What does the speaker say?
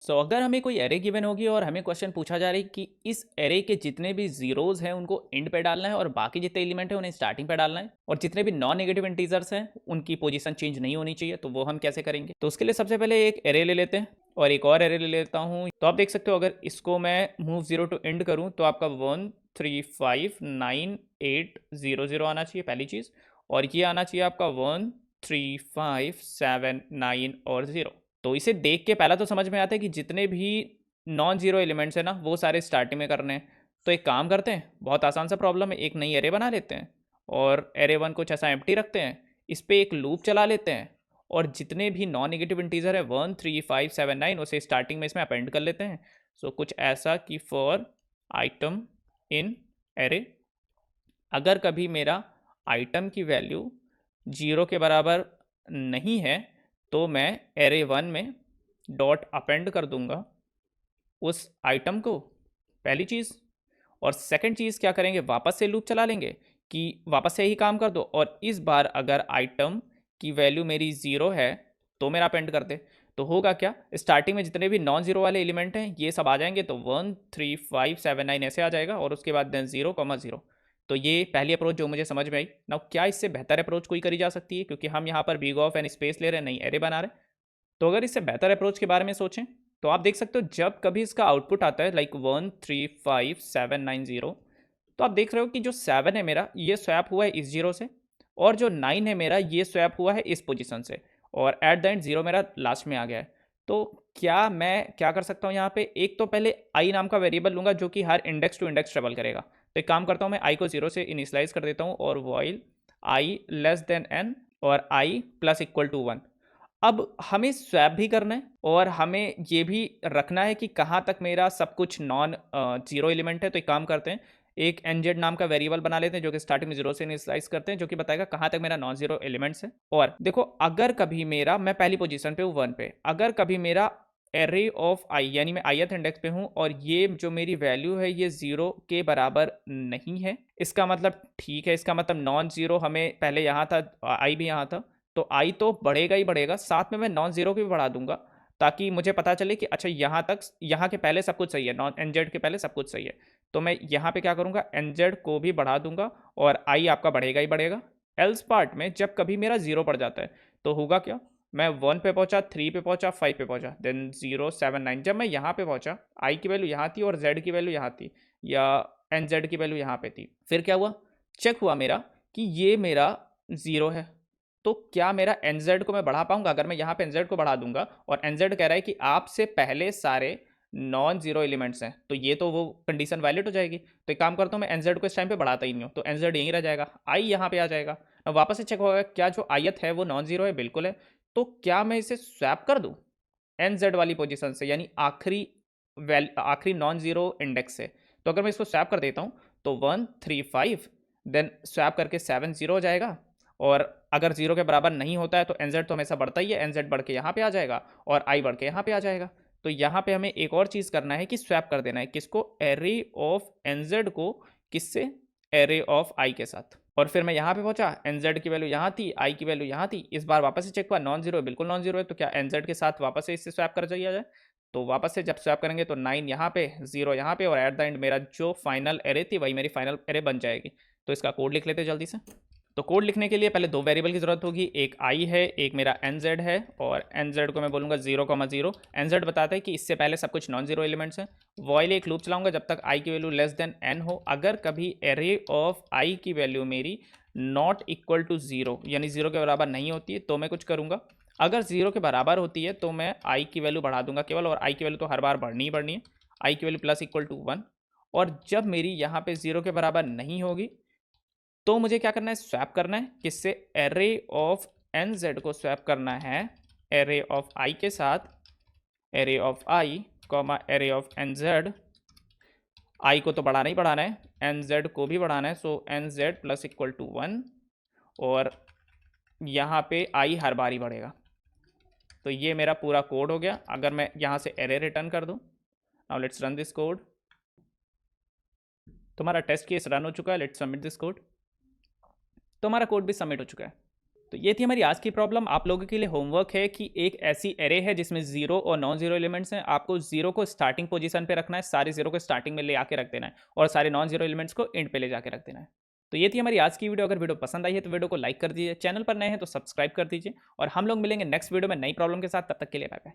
अगर हमें कोई एरे गिवन होगी और हमें क्वेश्चन पूछा जा रहा है कि इस एरे के जितने भी जीरोज हैं उनको एंड पे डालना है और बाकी जितने एलिमेंट हैं उन्हें स्टार्टिंग पे डालना है, और जितने भी नॉन नेगेटिव इंटीजर्स हैं उनकी पोजीशन चेंज नहीं होनी चाहिए, तो वो हम कैसे करेंगे। तो उसके लिए सबसे पहले एक एरे ले लेते हैं और एक और एरे ले लेता हूँ। तो आप देख सकते हो अगर इसको मैं मूव 0 टू एंड करूँ तो आपका 1 3 5 9 8 0 0 आना चाहिए पहली चीज़, और ये आना चाहिए आपका 1 3 5 7 9 और 0। तो इसे देख के पहला तो समझ में आता है कि जितने भी नॉन जीरो एलिमेंट्स हैं ना वो सारे स्टार्टिंग में करने हैं। तो एक काम करते हैं, बहुत आसान सा प्रॉब्लम है, एक नई एरे बना लेते हैं और एरे वन कुछ ऐसा एम्प्टी रखते हैं, इस पर एक लूप चला लेते हैं और जितने भी नॉन नेगेटिव इंटीजर है 1 3 5 7 9 उसे स्टार्टिंग में इसमें अपेंड कर लेते हैं। सो कुछ ऐसा कि फॉर आइटम इन एरे, अगर कभी मेरा आइटम की वैल्यू जीरो के बराबर नहीं है तो मैं एरे वन में डॉट अपेंड कर दूंगा उस आइटम को, पहली चीज़। और सेकंड चीज़ क्या करेंगे, वापस से लूप चला लेंगे कि वापस से ही काम कर दो, और इस बार अगर आइटम की वैल्यू मेरी ज़ीरो है तो मेरा अपेंड कर दे। तो होगा क्या, स्टार्टिंग में जितने भी नॉन जीरो वाले एलिमेंट हैं ये सब आ जाएंगे, तो 1 3 5 7 9 ऐसे आ जाएगा और उसके बाद देन 0 0। तो ये पहली अप्रोच जो मुझे समझ में आई। नाउ क्या इससे बेहतर अप्रोच कोई करी जा सकती है, क्योंकि हम यहाँ पर बिग ऑफ एंड स्पेस ले रहे हैं, नहीं एरे बना रहे हैं। तो अगर इससे बेहतर अप्रोच के बारे में सोचें तो आप देख सकते हो जब कभी इसका आउटपुट आता है लाइक 1 3 5 7 9 0, तो आप देख रहे हो कि जो 7 है मेरा ये स्वैप हुआ है इस जीरो से, और जो 9 है मेरा ये स्वैप हुआ है इस पोजीशन से, और एट द एंड 0 मेरा लास्ट में आ गया है। तो क्या मैं क्या कर सकता हूँ यहाँ पे, एक तो पहले आई नाम का वेरिएबल लूंगा जो कि हर इंडेक्स टू इंडेक्स ट्रेवल करेगा। तो एक काम करता हूँ, मैं आई को 0 से इनिशियलाइज कर देता हूँ और वॉइल आई लेस देन एन और आई प्लस इक्वल टू 1। अब हमें स्वैप भी करना है और हमें ये भी रखना है कि कहाँ तक मेरा सब कुछ नॉन जीरो एलिमेंट है। तो एक काम करते हैं, एक एनजेड नाम का वेरिएबल बना लेते हैं जो कि स्टार्टिंग में जीरो से इनिशियलाइज करते हैं, जो कि बताएगा कहाँ तक मेरा नॉन जीरो एलिमेंट्स है। और देखो अगर कभी मेरा, मैं पहली पोजीशन पे हूँ 1 पे, अगर कभी मेरा एरे ऑफ आई यानी मैं ith इंडेक्स पे हूँ और ये जो मेरी वैल्यू है ये 0 के बराबर नहीं है, इसका मतलब ठीक है, इसका मतलब नॉन जीरो हमें पहले यहाँ था, आई भी यहाँ था, तो आई तो बढ़ेगा ही बढ़ेगा, साथ में मैं नॉन जीरो को भी बढ़ा दूंगा ताकि मुझे पता चले कि अच्छा यहाँ तक, यहाँ के पहले सब कुछ सही है, नॉन एनजेड के पहले सब कुछ सही है। तो मैं यहाँ पे क्या करूँगा, एनजेड को भी बढ़ा दूंगा और आई आपका बढ़ेगा ही बढ़ेगा। एल्स पार्ट में जब कभी मेरा जीरो पड़ जाता है तो होगा क्या, मैं 1 पे पहुंचा, 3 पे पहुंचा, 5 पे पहुंचा, देन 0 7 9, जब मैं यहाँ पे पहुंचा आई की वैल्यू यहाँ थी और जेड की वैल्यू यहाँ थी, या एन जेड की वैल्यू यहाँ पे थी। फिर क्या हुआ, चेक हुआ मेरा कि ये मेरा 0 है, तो क्या मेरा एन जेड को मैं बढ़ा पाऊंगा। अगर मैं यहाँ पे एन जेड को बढ़ा दूंगा और एन जेड कह रहा है कि आपसे पहले सारे नॉन जीरो एलिमेंट्स हैं, तो ये तो वो कंडीशन वैलिड हो जाएगी। तो एक काम करता हूँ, मैं एन जेड को इस टाइम पे बढ़ाता ही नहीं हूँ, तो एन जेड यहीं रह जाएगा, आई यहाँ पे आ जाएगा। अब वापस से चेक होगा क्या जो आयत है वो नॉन जीरो है, बिल्कुल है। तो क्या मैं इसे स्वैप कर दूं एन जेड वाली पोजीशन से, यानी आखिरी नॉन जीरो इंडेक्स से। तो अगर मैं इसको स्वैप कर देता हूं तो 1 3 5, देन स्वैप करके 7 0 हो जाएगा, और अगर 0 के बराबर नहीं होता है तो एन जेड तो हमेशा बढ़ता ही है, एन जेड बढ़ के यहाँ पे आ जाएगा और आई बढ़ के यहाँ पे आ जाएगा। तो यहाँ पे हमें एक और चीज़ करना है कि स्वैप कर देना है किसको, एरे ऑफ एन जेड को, किससे, एरे ऑफ आई के साथ। और फिर मैं यहाँ पे पहुंचा, एन जेड की वैल्यू यहाँ थी, आई की वैल्यू यहाँ थी, इस बार वापस से चेक हुआ नॉन जीरो है, बिल्कुल नॉन जीरो है, तो क्या एन जेड के साथ वापस से इससे स्वैप कर दिया जाए। तो वापस से जब स्वैप करेंगे तो 9 यहाँ पे, 0 यहाँ पे, और एट द एंड मेरा जो फाइनल एरे थी वही मेरी फाइनल एरे बन जाएगी। तो इसका कोड लिख लेते जल्दी से। तो कोड लिखने के लिए पहले दो वेरिएबल की जरूरत होगी, एक आई है, एक मेरा एन जेड है, और एन जेड को मैं बोलूँगा 0 0। एन जेड बताता है कि इससे पहले सब कुछ नॉन जीरो एलिमेंट्स हैं। वॉइल एक लूप चलाऊंगा जब तक आई की वैल्यू लेस देन एन हो। अगर कभी एरे ऑफ आई की वैल्यू मेरी नॉट इक्वल टू 0 यानी 0 के बराबर नहीं होती है तो मैं कुछ करूँगा, अगर 0 के बराबर होती है तो मैं आई की वैल्यू बढ़ा दूंगा केवल, और आई की वैल्यू तो हर बार बढ़नी ही बढ़नी है, आई की वैल्यू प्लस इक्वल टू 1। और जब मेरी यहाँ पे 0 के बराबर नहीं होगी तो मुझे क्या करना है, स्वैप करना है, किससे, एरे ऑफ एन जेड को स्वैप करना है एरे ऑफ आई के साथ, array of I comma array of N Z. I को तो बढ़ाना ही बढ़ाना है, एन जेड को भी बढ़ाना है, so N Z plus equal to 1, और यहाँ पे आई हर बार ही बढ़ेगा। तो ये मेरा पूरा कोड हो गया। अगर मैं यहाँ से एरे रिटर्न कर दूँ, now let's run this code. तुम्हारा टेस्ट केस रन हो चुका है, लेट्स सबमिट दिस कोड। तो हमारा कोड भी सबमिट हो चुका है। तो ये थी हमारी आज की प्रॉब्लम। आप लोगों के लिए होमवर्क है कि एक ऐसी एरे है जिसमें जीरो और नॉन जीरो एलिमेंट्स हैं। आपको जीरो को स्टार्टिंग पोजीशन पे रखना है, सारे जीरो को स्टार्टिंग में ले आके रख देना है और सारे नॉन जीरो एलिमेंट्स को एंड पे ले जाके रख देना है। तो ये थी हमारी आज की वीडियो। अगर वीडियो पसंद आई है तो वीडियो को लाइक कर दीजिए, चैनल पर नए हैं तो सब्सक्राइब कर दीजिए और हम लोग मिलेंगे नेक्स्ट वीडियो में नई प्रॉब्लम के साथ। तब तक के लिए बाय बाय।